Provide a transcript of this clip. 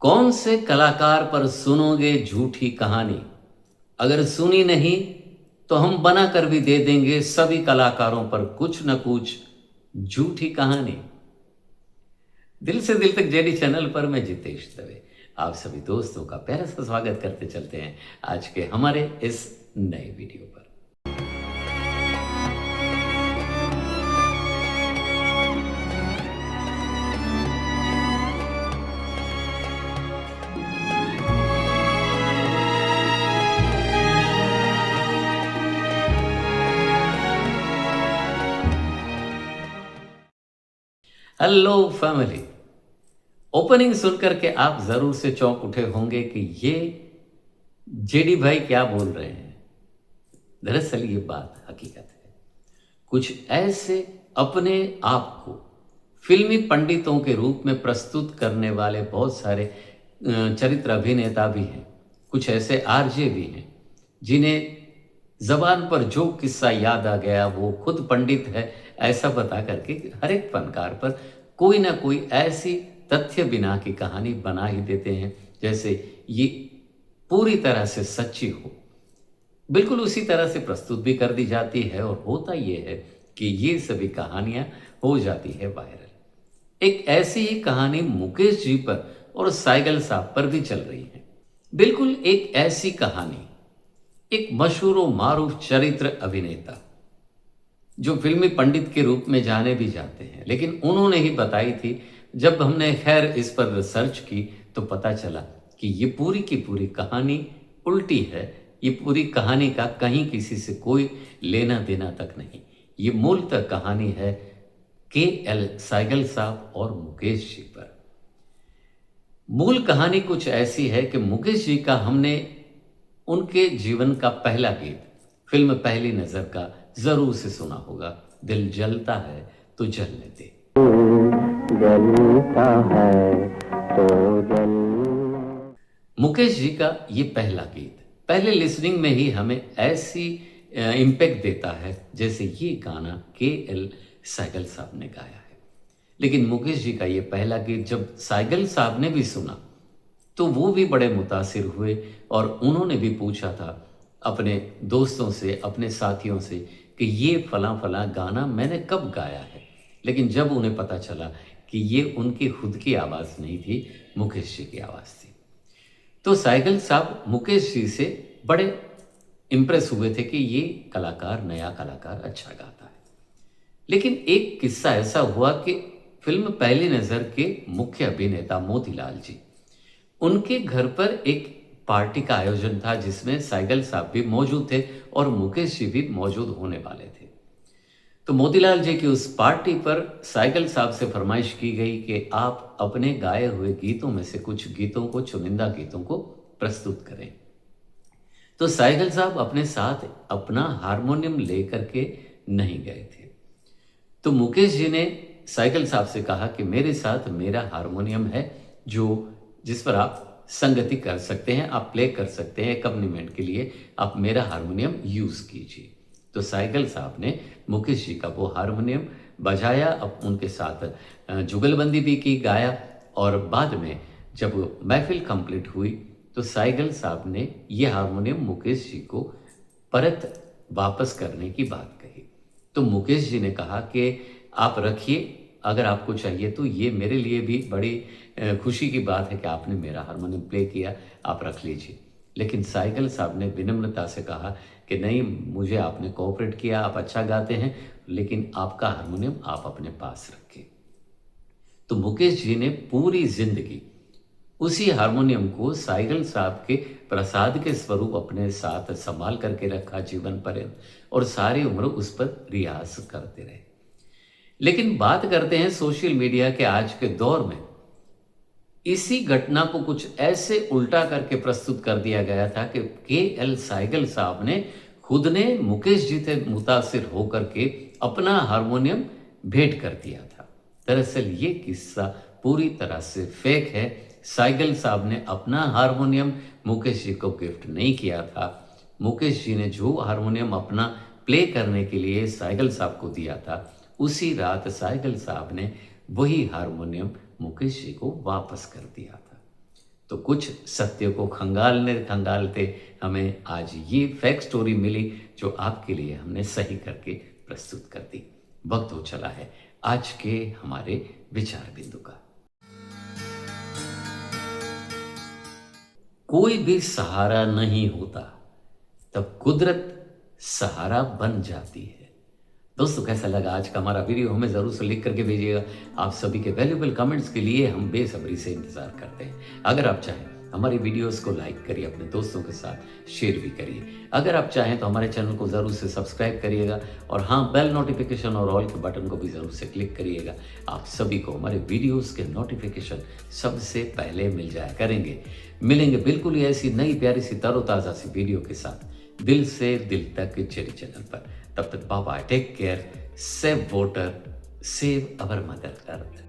कौन से कलाकार पर सुनोगे झूठी कहानी? अगर सुनी नहीं तो हम बना कर भी दे देंगे सभी कलाकारों पर कुछ न कुछ झूठी कहानी। दिल से दिल तक जेडी चैनल पर मैं जितेश दवे आप सभी दोस्तों का प्यारा सा स्वागत करते चलते हैं आज के हमारे इस नए वीडियो पर। हेलो फैमिली, ओपनिंग सुनकर के आप जरूर से चौंक उठे होंगे कि ये जेडी भाई क्या बोल रहे हैं। दरअसल ये बात हकीकत है। कुछ ऐसे अपने आप को फिल्मी पंडितों के रूप में प्रस्तुत करने वाले बहुत सारे चरित्र अभिनेता भी हैं। कुछ ऐसे आरजे भी हैं जिन्हें जबान पर जो किस्सा याद आ गया वो खुद पंडित है ऐसा बता करके हर एक फनकार पर कोई ना कोई ऐसी तथ्य बिना की कहानी बना ही देते हैं जैसे ये पूरी तरह से सच्ची हो। बिल्कुल उसी तरह से प्रस्तुत भी कर दी जाती है और होता ये है कि ये सभी कहानियां हो जाती है वायरल। एक ऐसी ही कहानी मुकेश जी पर और साइगल साहब पर भी चल रही है। बिल्कुल एक ऐसी कहानी एक मशहूर व मारूफ चरित्र अभिनेता जो फिल्मी पंडित के रूप में जाने भी जाते हैं, लेकिन उन्होंने ही बताई थी। जब हमने खैर इस पर रिसर्च की तो पता चला कि ये पूरी की पूरी कहानी उल्टी है। ये पूरी कहानी का कहीं किसी से कोई लेना देना तक नहीं। ये मूलतः कहानी है के.एल. साइगल साहब और मुकेश जी पर। मूल कहानी कुछ ऐसी है कि मुकेश जी का हमने उनके जीवन का पहला गीत फिल्म पहली नजर का जरूर से सुना होगा, दिल जलता है तो जलने दे। जलता है तो जल। मुकेश जी का ये पहला गीत पहले लिसनिंग में ही हमें ऐसी इम्पैक्ट देता है जैसे ये गाना के.एल. साइगल साहब ने गाया है। लेकिन मुकेश जी का ये पहला गीत जब साइगल साहब ने भी सुना तो वो भी बड़े मुतासिर हुए और उन्होंने भी पूछा था अपने दोस्तों से, अपने साथियों से कि ये फला फला गाना मैंने कब गाया है। लेकिन जब उन्हें पता चला कि ये उनकी खुद की आवाज़ नहीं थी, मुकेश जी की आवाज़ थी, तो साइगल साहब मुकेश जी से बड़े इम्प्रेस हुए थे कि ये कलाकार, नया कलाकार अच्छा गाता है। लेकिन एक किस्सा ऐसा हुआ कि फिल्म पहली नज़र के मुख्य अभिनेता मोतीलाल जी, उनके घर पर एक पार्टी का आयोजन था जिसमें साइगल साहब भी मौजूद थे और मुकेश जी भी मौजूद होने वाले थे। तो मोतीलाल जी की उस पार्टी पर साइगल साहब से फरमाइश की गई कि आप अपने गाए हुए गीतों में से कुछ गीतों को, चुनिंदा गीतों को प्रस्तुत करें। तो साइगल साहब अपने साथ अपना हारमोनियम लेकर के नहीं गए थे। तो मुकेश जी ने साइगल साहब से कहा कि मेरे साथ मेरा हारमोनियम है जिस पर आप संगति कर सकते हैं, आप प्ले कर सकते हैं, अकम्पनीमेंट के लिए आप मेरा हारमोनियम यूज़ कीजिए। तो साइगल साहब ने मुकेश जी का वो हारमोनियम बजाया, अब उनके साथ जुगलबंदी भी की, गाया। और बाद में जब महफिल कंप्लीट हुई तो साइगल साहब ने ये हारमोनियम मुकेश जी को परत वापस करने की बात कही। तो मुकेश जी ने कहा कि आप रखिए, अगर आपको चाहिए तो ये मेरे लिए भी बड़ी खुशी की बात है कि आपने मेरा हारमोनियम प्ले किया, आप रख लीजिए। लेकिन साइगल साहब ने विनम्रता से कहा कि नहीं, मुझे आपने कोऑपरेट किया, आप अच्छा गाते हैं, लेकिन आपका हारमोनियम आप अपने पास रखें। तो मुकेश जी ने पूरी जिंदगी उसी हारमोनियम को साइगल साहब के प्रसाद के स्वरूप अपने साथ संभाल करके रखा जीवन पर्यंत, और सारी उम्र उस पर रियाज करते रहे। लेकिन बात करते हैं सोशल मीडिया के आज के दौर में, इसी घटना को कुछ ऐसे उल्टा करके प्रस्तुत कर दिया गया था कि के.एल. साइगल साहब ने खुद ने मुकेश जी से मुतासिर होकर के अपना हारमोनियम भेंट कर दिया था। दरअसल ये किस्सा पूरी तरह से फेक है। साइगल साहब ने अपना हारमोनियम मुकेश जी को गिफ्ट नहीं किया था। मुकेश जी ने जो हारमोनियम अपना प्ले करने के लिए साइगल साहब को दिया था, उसी रात साइगल साहब ने वही हारमोनियम मुकेश जी को वापस कर दिया था। तो कुछ सत्य को खंगालते हमें आज ये फैक्ट स्टोरी मिली जो आपके लिए हमने सही करके प्रस्तुत कर दी। वक्त हो चला है आज के हमारे विचार बिंदु का। कोई भी सहारा नहीं होता, तब कुदरत सहारा बन जाती है। दोस्तों, कैसा लगा आज का हमारा वीडियो? हमें ज़रूर से लिख करके भेजिएगा। आप सभी के वैल्यूएबल कमेंट्स के लिए हम बेसब्री से इंतज़ार करते हैं। अगर आप चाहें हमारी वीडियोस को लाइक करिए, अपने दोस्तों के साथ शेयर भी करिए। अगर आप चाहें तो हमारे चैनल को ज़रूर से सब्सक्राइब करिएगा और हाँ, बेल नोटिफिकेशन और ऑल के बटन को भी ज़रूर से क्लिक करिएगा। आप सभी को हमारे वीडियोस के नोटिफिकेशन सबसे पहले मिल जाया करेंगे। मिलेंगे बिल्कुल ही ऐसी नई प्यारी सी तरोताज़ा सी वीडियो के साथ, दिल से दिल तक चेरी चैनल पर। तब तक bye bye, take care, save water, save our mother earth.